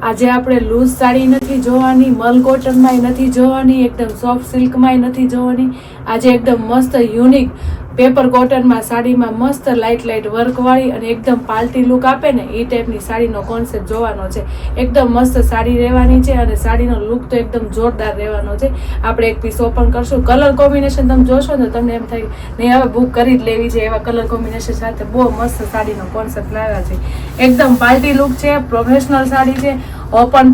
આજે આપણે લૂઝ સાડી નથી જોવાની, મલ કોટનમાંય નથી જોવાની, એકદમ સોફ્ટ સિલ્કમાંય નથી જોવાની. આજે એકદમ મસ્ત યુનિક પેપર કોટનમાં સાડીમાં મસ્ત લાઇટ વર્કવાળી અને એકદમ પાર્ટી લુક આપે ને એ ટાઈપની સાડીનો કોન્સેપ્ટ જોવાનો છે. એકદમ મસ્ત સાડી રહેવાની છે અને સાડીનો લુક તો એકદમ જોરદાર રહેવાનો છે. આપણે એક પીસ ઓપન કરશું. કલર કોમ્બિનેશન તમે જોશો ને તમને એમ થાય નહીં હવે બુક કરી જ લેવી છે, એવા કલર કોમ્બિનેશન સાથે બહુ મસ્ત સાડીનો કોન્સેપ્ટ લાવ્યા છે. એકદમ પાર્ટી લુક છે, પ્રોફેશનલ સાડી છે, ઓપન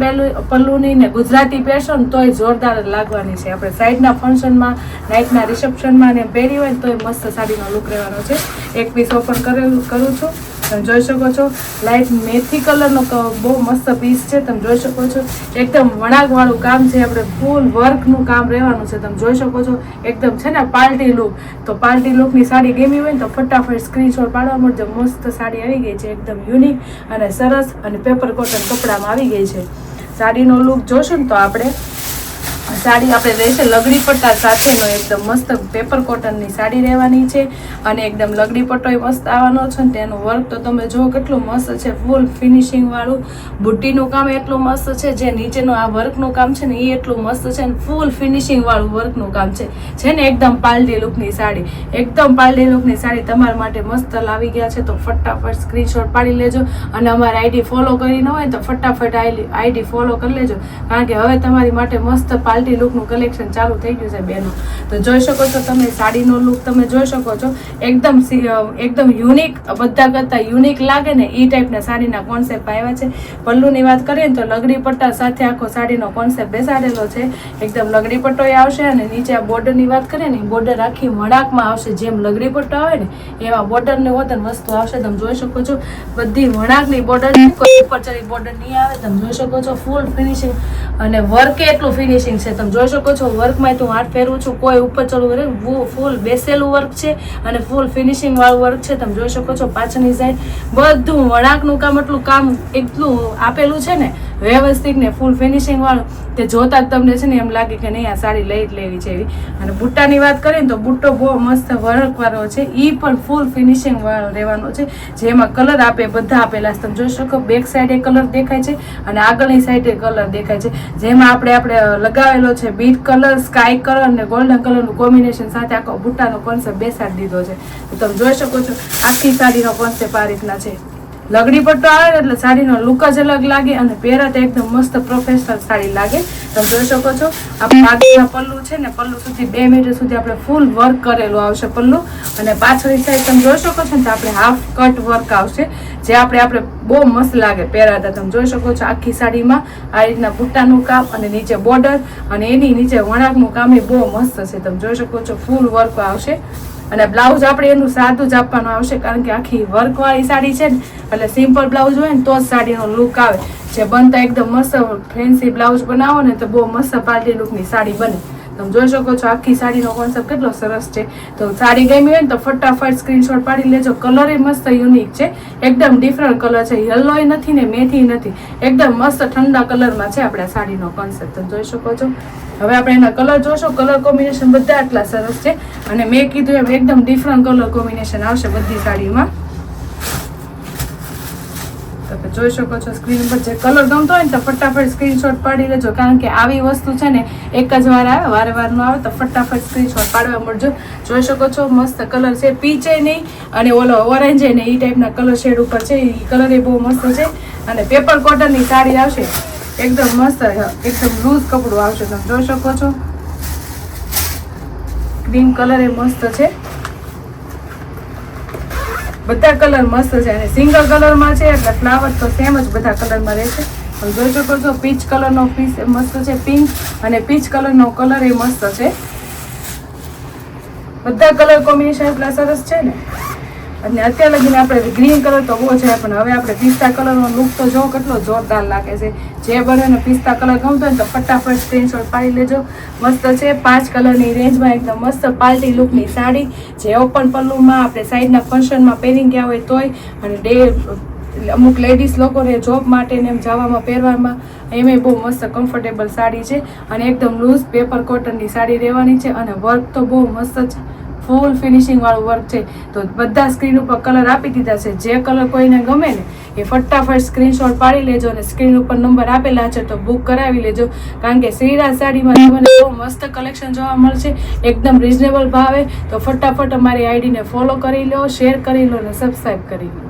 પલ્લુની ને ગુજરાતી પહેરશો ને તોય જોરદાર જ લાગવાની છે. આપણે સાઈડના ફંક્શનમાં, નાઇટના રિસેપ્શનમાં ને પહેરી હોય ને તોય મસ્ત સાડીનો લુક રહેવાનો છે. એક પીસ ઓપન કરું છું. તમે જોઈ શકો છો લાઇટ મેથી કલરનો બહુ મસ્ત પીસ છે. તમે જોઈ શકો છો એકદમ વણાકવાળું કામ છે. આપણે ફૂલ વર્કનું કામ રહેવાનું છે. તમે જોઈ શકો છો એકદમ છે ને પાર્ટી લુક. તો પાર્ટી લુકની સાડી ગમી હોય ને તો ફટાફટ સ્ક્રીનશોટ પાડવા મળજો. મસ્ત સાડી આવી ગઈ છે, એકદમ યુનિક અને સરસ અને પેપર કોટન કપડામાં આવી ગઈ છે. સાડીનો લુક જોશું ને તો આપણે રહેશે લગડી પટ્ટા સાથેનો એકદમ મસ્ત પેપર કોટનની સાડી રહેવાની છે અને એકદમ લગડી પટ્ટોય મસ્ત આવવાનો છે. તેનું વર્ક તો તમે જુઓ કેટલું મસ્ત છે, ફૂલ ફિનિશિંગ વાળું. બુટ્ટીનું કામ એટલું મસ્ત છે, જે નીચેનું આ વર્કનું કામ છે ને એ એટલું મસ્ત છે અને ફૂલ ફિનિશિંગ વાળું વર્કનું કામ છે ને એકદમ પાર્ટી લુકની સાડી. એકદમ પાર્ટી લુકની સાડી તમારા માટે મસ્ત લાવી ગયા છે. તો ફટાફટ સ્ક્રીનશોટ પાડી લેજો અને અમારી આઈડી ફોલો કરી ન હોય તો ફટાફટ આઈડી ફોલો કરી લેજો, કારણ કે હવે તમારી માટે મસ્ત પાર્ટી લુકનું કલેક્શન ચાલુ થઈ ગયું છે બેનો. તો જોઈ શકો છો તમે સાડીનો લુક તમે જોઈ શકો છો એકદમ યુનિક, બધા કરતા યુનિક લાગે ને એ ટાઈપના સાડીના કોન્સેપ્ટ આવ્યા છે. પલ્લુની વાત કરીએ ને તો લગડી પટ્ટા સાથે આખો સાડીનો કોન્સેપ્ટ બેસાડેલો છે. એકદમ લગડી પટ્ટોય આવશે અને નીચે આ બોર્ડરની વાત કરીએ ને બોર્ડર આખી વણાકમાં આવશે. જેમ લગડી પટ્ટો આવે ને એમાં બોર્ડરને વતન વસ્તુ આવશે. તમે જોઈ શકો છો બધી વણાકની બોર્ડર, કોઈ ઉપર ચડી બોર્ડર નહીં આવે. તમે જોઈ શકો છો ફૂલ ફિનિશિંગ અને વર્ક એટલું ફિનિશિંગ છે. તમે જોઈ શકો છો વર્કમાં હું હાથ ફેરવું છું, કોઈ ઉપર ચડવું ફૂલ બેસેલું વર્ક છે અને ફૂલ ફિનિશિંગ વાળું વર્ક છે. તમે જોઈ શકો છો પાછળની સાઈડ બધું વણાકનું કામ એટલું આપેલું છે ને વ્યવસ્થિત ને ફૂલ ફિનિશિંગ વાળું, તે જોતા જ તમને છે ને એમ લાગે કે નહીં આ સાડી લઈ જ લેવી છે એવી. અને બુટ્ટાની વાત કરીએ ને તો બુટ્ટો બહુ મસ્ત વર્ક વાળો છે, એ પણ ફૂલ ફિનિશિંગ વાળો રહેવાનો છે. જેમાં કલર આપે બધા આપેલા છે. તમે જોઈ શકો બેક સાઈડે કલર દેખાય છે અને આગળની સાઈડે કલર દેખાય છે. જેમાં આપણે લગાવેલો છે બીટ કલર, સ્કાય કલર અને ગોલ્ડન કલરનું કોમ્બિનેશન સાથે આખો બુટ્ટાનો કોન્સેપ્ટ બેસાડી દીધો છે. તો તમે જોઈ શકો છો આખી સાડીનો કોન્સેપ્ટ આ રીતના છે. લગડી પટ્ટો આવે એટલે સાડીનો લુક જ અલગ લાગે અને પહેરાતા એકદમ મસ્ત પ્રોફેશનલ સાડી લાગે. તમે જોઈ શકો છો આપણે આગળના પલ્લુ છે ને પલ્લુ સુધી 2 મીટર સુધી આપણે ફૂલ વર્ક કરેલું આવશે પલ્લુ, અને પાછળની સાઈડ તમે જોઈ શકો છો ને તો આપણે હાફ કટ વર્ક આવશે, જે આપણે બહુ મસ્ત લાગે પહેરાતા. તમે જોઈ શકો છો આખી સાડીમાં આ રીતના બુટ્ટાનું કામ અને નીચે બોર્ડર અને એની નીચે વણાકનું કામ એ બહુ મસ્ત છે. તમે જોઈ શકો છો ફૂલ વર્ક આવશે અને બ્લાઉઝ આપણે એનું સાદું જ આપવાનું આવશે, કારણ કે આખી વર્કવાળી સાડી છે ને એટલે સિમ્પલ બ્લાઉઝ હોય ને તો જ સાડીનો લુક આવે. જે બનતા એકદમ મસ્ત ફેન્સી બ્લાઉઝ બનાવો ને તો બહુ મસ્ત પાર્ટી લુકની સાડી બને. તમે જોઈ શકો છો આખી સાડીનો કોન્સેપ્ટ કેટલો સરસ છે. તો સાડી ગમી હોય ને તો ફટાફટ સ્ક્રીનશોટ પાડી લેજો. કલર એ મસ્ત યુનિક છે, એકદમ ડિફરન્ટ કલર છે, યલોય નથી ને મેથી નથી, એકદમ મસ્ત ઠંડા કલરમાં છે આપણા સાડીનો કોન્સેપ્ટ. તમે જોઈ શકો છો. હવે આપણે એના કલર જોશો, કલર કોમ્બિનેશન બધા આટલા સરસ છે અને મેં કીધું એમ એકદમ ડિફરન્ટ કલર કોમ્બિનેશન આવશે બધી સાડીમાં. તમે જોઈ શકો છો સ્ક્રીન પર જે કલર ગમતો હોય ને તો ફટાફટ સ્ક્રીનશોટ પાડી લેજો, કારણ કે આવી વસ્તુ છે ને એક જ વાર આવે, વારે નો આવે. તો ફટાફટ સ્ક્રીનશોટ પાડવા મળજો. જોઈ શકો છો મસ્ત કલર છે, પીચે નહીં અને ઓલો ઓરેન્જ ને એ ટાઈપના કલર શેડ ઉપર છે. એ કલર એ બહુ મસ્ત છે અને પેપર કોટનની સાડી આવશે, એકદમ મસ્ત એકદમ લૂઝ કપડું આવશે. તમે જોઈ શકો છો ક્રીમ કલર એ મસ્ત છે, બધા કલર મસ્ત છે અને સિંગલ કલરમાં છે એટલે ફ્લાવર તો સેમ જ બધા કલરમાં રહેશે. તમે જોઈ શકો છો પીચ કલરનો પીસ મસ્ત છે, પિંક અને પીચ કલરનો કલર એ મસ્ત છે. બધા કલર કોમ્બિનેશન એટલા સરસ છે ને. અને અત્યાર લગીને આપણે ગ્રીન કલર તો બહુ છે, પણ હવે આપણે પિસ્તા કલરનો લુક તો જો કેટલો જોરદાર લાગે છે. જે બને પિસ્તા કલર ગમતો હોય ને તો ફટાફટ સ્ક્રીનશોટ પાડી લેજો. મસ્ત છે 5 કલરની રેન્જમાં એકદમ મસ્ત પાર્ટી લુકની સાડી, જે ઓપન પલ્લુમાં આપણે સાઈડના ફંક્શનમાં પહેરી ગયા હોય તોય, અને અમુક લેડીઝ લોકોને જોબ માટે ને એમ જવામાં પહેરવામાં એમાં બહુ મસ્ત કમ્ફર્ટેબલ સાડી છે અને એકદમ લૂઝ પેપર કોટનની સાડી રહેવાની છે અને વર્ક તો બહુ મસ્ત છે. ફૂલ ફિનિશિંગ વાળું વર્ક છે. તો બધા સ્ક્રીન ઉપર કલર આપી દીધા છે. જે કલર કોઈને ગમે ને એ ફટાફટ સ્ક્રીનશોટ પાડી લેજો અને સ્ક્રીન ઉપર નંબર આપેલા છે તો બુક કરાવી લેજો. કારણ કે શ્રીરાજ સાડીમાં તમને બહુ મસ્ત કલેક્શન જોવા મળશે એકદમ રિઝનેબલ ભાવે. તો ફટાફટ અમારી આઈડીને ફોલો કરી લો, શેર કરી લો અને સબસ્ક્રાઈબ કરી લો.